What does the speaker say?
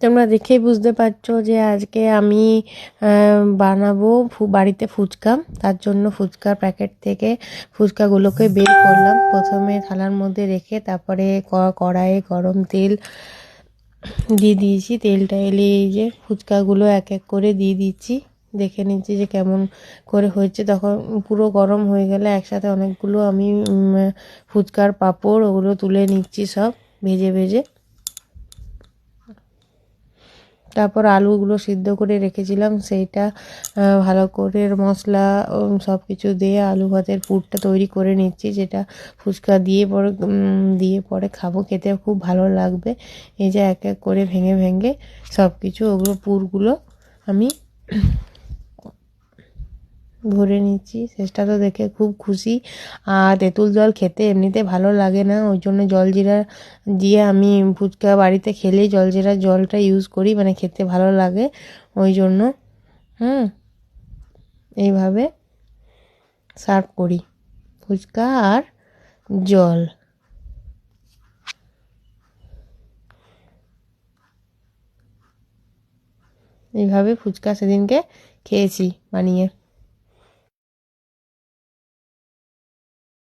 তোমরা দেখেই বুঝতে পারছো যে আজকে আমি বানাবো বাড়িতে ফুচকা। তার জন্য ফুচকার প্যাকেট থেকে ফুচকাগুলোকে বের করলাম। প্রথমে থালার মধ্যে রেখে তারপরে কড়াইয়ে গরম তেল দিয়ে দিয়েছি। তেলটা এলে এই যে ফুচকাগুলো এক এক করে দিয়ে দিচ্ছি। দেখে নিচ্ছি যে কেমন করে হয়েছে। তখন পুরো গরম হয়ে গেলে একসাথে অনেকগুলো আমি ফুচকার পাঁপড় ওগুলো তুলে নিচ্ছি সব ভেজে ভেজে। তারপর আলুগুলো সিদ্ধ করে রেখেছিলাম, সেইটা ভালো করে মশলা সব কিছু দিয়ে আলু ভাতের পুরটা তৈরি করে নিচ্ছি, যেটা ফুচকা দিয়ে পরে খাবো, খেতে খুব ভালো লাগবে। এই যে এক এক করে ভেঙে ভেঙে সব কিছু ওগুলো পুরগুলো আমি ভরে নিচ্ছি। শেষটা তো দেখে খুব খুশি। আর তেঁতুল জল খেতে এমনিতে ভালো লাগে না, ওই জন্য জলজিরা দিয়ে আমি ফুচকা বাড়িতে খেলেই জলজিরার জলটা ইউজ করি, মানে খেতে ভালো লাগে ওই জন্য। এইভাবে সার্ভ করি ফুচকা আর জল। এইভাবে ফুচকা সেদিনকে খেয়েছি বানিয়ে।